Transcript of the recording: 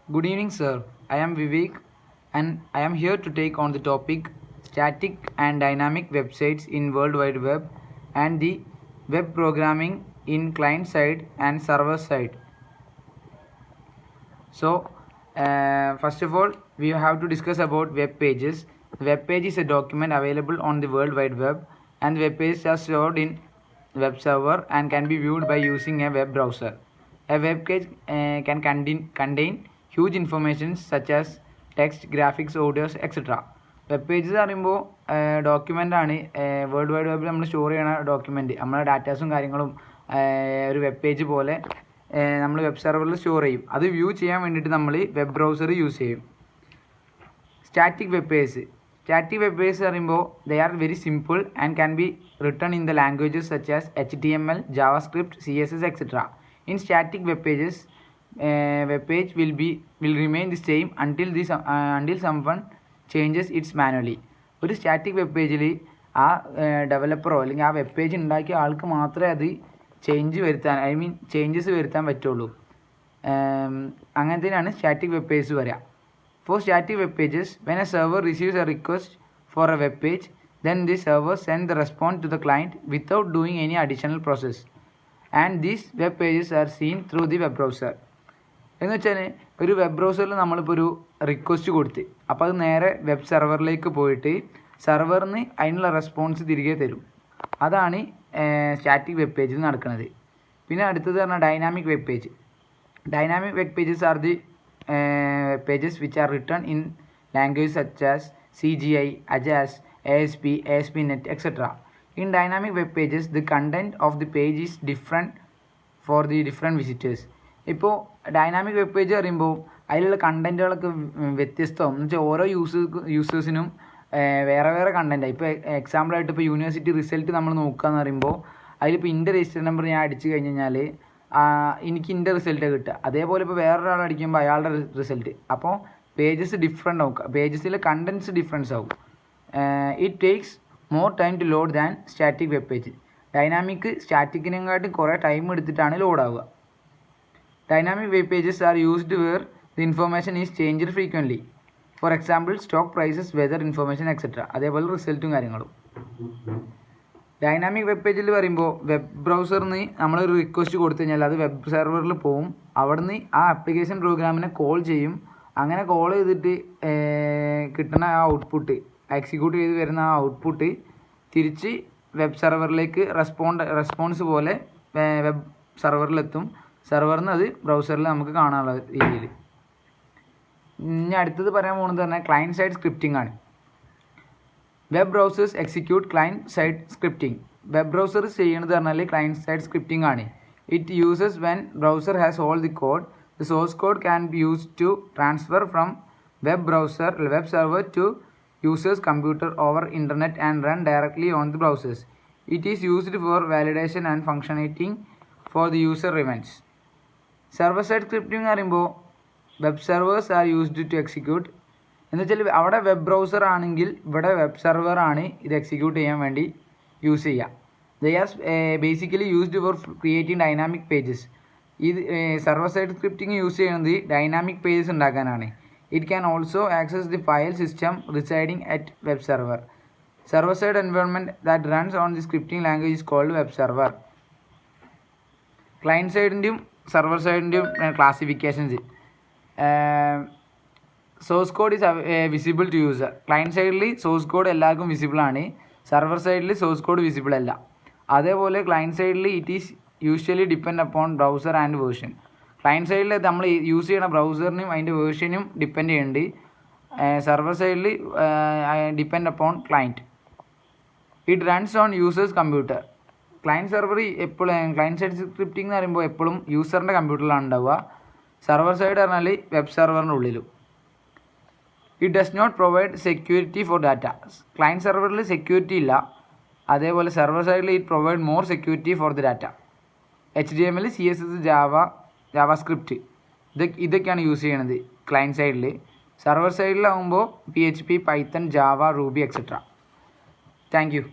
Good evening, sir. I am Vivek and I am here to take on the topic static and dynamic websites in World Wide Web and the web programming in client side and server side. So, first of all, we have to discuss about web pages. The web page is a document available on the World Wide Web, and the web pages are stored in web server and can be viewed by using a web browser. A web page can contain huge information such as text, graphics, audios, etc. Web pages പറയുമ്പോൾ document ആണ് world wide വെബിൽ നമ്മൾ store ചെയ്യുന്ന document നമ്മുടെ ഡാറ്റാസും കാര്യങ്ങളും ഒരു web page പോലെ നമ്മൾ web സെർവറിൽ സ്റ്റോർ ചെയ്യും. അത് വ്യൂ ചെയ്യാൻ വേണ്ടിയിട്ട് നമ്മൾ വെബ് ബ്രൗസർ യൂസ് ചെയ്യും. സ്റ്റാറ്റിക് വെബ് പേജ് പറയുമ്പോൾ they are very simple and can be written in the languages such as HTML, JavaScript, CSS, etc. In static web pages, web page will remain the same until someone changes it's manually. ഒരു static web പേജിൽ ആ ഡെവലപ്പറോ അല്ലെങ്കിൽ ആ web page ഉണ്ടാക്കിയ ആൾക്ക് മാത്രമേ അത് changes വരുത്താൻ പറ്റുള്ളൂ. അങ്ങനത്തേനാണ് സ്റ്റാറ്റിക് വെബ് പേജ് വരിക. For static web pages, when a server receives a request for a web page, then the server send the response to the client without doing any additional process, and these web pages are seen through the web browser. എന്ന് വെച്ചാൽ ഒരു web ബ്രൗസറിൽ നമ്മളിപ്പോൾ ഒരു request കൊടുത്ത് അപ്പോൾ അത് നേരെ web സെർവറിലേക്ക് പോയിട്ട് സെർവറിന് അതിനുള്ള റെസ്പോൺസ് തിരികെ തരും. അതാണ് സ്റ്റാറ്റിക് വെബ് പേജിൽ നടക്കുന്നത്. പിന്നെ അടുത്തത് പറഞ്ഞാൽ dynamic web page. Dynamic web pages are the pages which are written in language such as CGI, AJAX, ASP.NET, etc. In dynamic web pages, the content of the page is different for the different visitors. ഇപ്പോൾ dynamic web page പറയുമ്പോൾ അതിലുള്ള കണ്ടൻറ്റുകളൊക്കെ വ്യത്യസ്തമാവും. എന്ന് വെച്ചാൽ ഓരോ യൂസേഴ്സിനും വേറെ വേറെ കണ്ടൻറ്റാണ്. ഇപ്പോൾ എക്സാമ്പിളായിട്ട് ഇപ്പോൾ യൂണിവേഴ്സിറ്റി റിസൾട്ട് നമ്മൾ നോക്കുകയെന്ന് പറയുമ്പോൾ അതിലിപ്പോൾ ഇൻ്റെ രജിസ്റ്റർ നമ്പർ ഞാൻ അടിച്ചു കഴിഞ്ഞ് കഴിഞ്ഞാൽ എനിക്ക് ഇൻ്റെ റിസൾട്ട് കിട്ടുക. അതേപോലെ ഇപ്പോൾ വേറൊരാൾ അടിക്കുമ്പോൾ അയാളുടെ റിസൾട്ട്. അപ്പോൾ പേജസ് ഡിഫറെൻ്റ് ആവും, പേജസിലെ കണ്ടൻറ്റ്സ് ഡിഫറൻസ് ആവും. It takes more time to load than static web page. Dynamic സ്റ്റാറ്റിക്കിനെക്കാട്ടും കുറേ ടൈം എടുത്തിട്ടാണ് ലോഡ് ആവുക. Dynamic web pages are used where the information is changed frequently. For example, stock prices, weather information, etc. അതേപോലെ റിസൾട്ടും കാര്യങ്ങളും. Dynamic web പേജിൽ പറയുമ്പോൾ web ബ്രൗസറിന് നമ്മളൊരു റിക്വസ്റ്റ് കൊടുത്തു കഴിഞ്ഞാൽ അത് വെബ് സെർവറിൽ പോവും. അവിടുന്ന് ആ ആപ്ലിക്കേഷൻ പ്രോഗ്രാമിനെ കോൾ ചെയ്യും. അങ്ങനെ കോൾ ചെയ്തിട്ട് കിട്ടുന്ന ആ ഔട്ട്പുട്ട്, എക്സിക്യൂട്ട് ചെയ്ത് വരുന്ന ആ ഔട്ട്പുട്ട് തിരിച്ച് വെബ് സെർവറിലേക്ക് റെസ്പോൺസ് പോലെ വെബ് സെർവറിലെത്തും. സെർവറിൽ നിന്ന് അത് ബ്രൗസറിൽ നമുക്ക് കാണാനുള്ള രീതിയിൽ. ഇനി അടുത്തത് പറയാൻ പോകുന്നത് പറഞ്ഞാൽ ക്ലയൻറ്റ് സൈഡ് സ്ക്രിപ്റ്റിംഗ് ആണ്. Web browsers execute client side scripting. Web browser ചെയ്യുന്നത് പറഞ്ഞാൽ ക്ലയൻറ്റ് സൈഡ് സ്ക്രിപ്റ്റിംഗ് ആണ്. It uses when browser has all the code, the source code can be used to transfer from web server to users computer over internet and run directly on the browsers. It is used for validation and functionating for the user events. Server side scripting എന്ന് പറയുമ്പോൾ web servers R used to execute. എന്ന് വെച്ചാൽ അവിടെ web browser ആണെങ്കിൽ ഇവിടെ web സെർവറാണ് ഇത് execute ചെയ്യാൻ വേണ്ടി യൂസ് ചെയ്യുക. They are basically used for creating dynamic pages. ഇത് സെർവർ സൈഡ് സ്ക്രിപ്റ്റിംഗ് യൂസ് ചെയ്യുന്നത് ഡൈനാമിക് പേജസ് ഉണ്ടാക്കാനാണ്. It can also access the file system residing at web server. Server side environment that runs on the scripting language is called web server. Client സൈഡിൻ്റെയും server സൈഡിൻ്റെയും classifications. Source code is visible to user. Client സൈഡിൽ source code എല്ലാവർക്കും visible ആണ്, server സൈഡിൽ source code visible അല്ല. അതേപോലെ client സൈഡിൽ it is usually depend upon browser and version. Client സൈഡിൽ നമ്മൾ യൂസ് ചെയ്യുന്ന ബ്രൗസറിനും അതിൻ്റെ വേർഷനും ഡിപ്പെൻഡ് ചെയ്യുന്നുണ്ട്. സെർവർ സൈഡിൽ depend upon client. It runs on user's computer. Client server എപ്പോഴും ക്ലയൻറ്റ് സൈഡ് സ്ക്രിപ്റ്റിംഗ് എന്ന് പറയുമ്പോൾ എപ്പോഴും യൂസറിൻ്റെ കമ്പ്യൂട്ടറിലാണ് ഉണ്ടാവുക. സെർവർ സൈഡ് പറഞ്ഞാൽ വെബ് സെർവറിൻ്റെ ഉള്ളിലും. It does not provide security for data. Client സെർവറിൽ സെക്യൂരിറ്റി ഇല്ല. അതേപോലെ സെർവർ സൈഡിൽ it provide more security for the data. HTML, CSS, JavaScript ഇതൊക്കെയാണ് യൂസ് ചെയ്യണത് ക്ലയൻറ്റ് സൈഡിൽ. സെർവർ സൈഡിലാവുമ്പോൾ PHP, Python, Java, Ruby, etc. Thank U.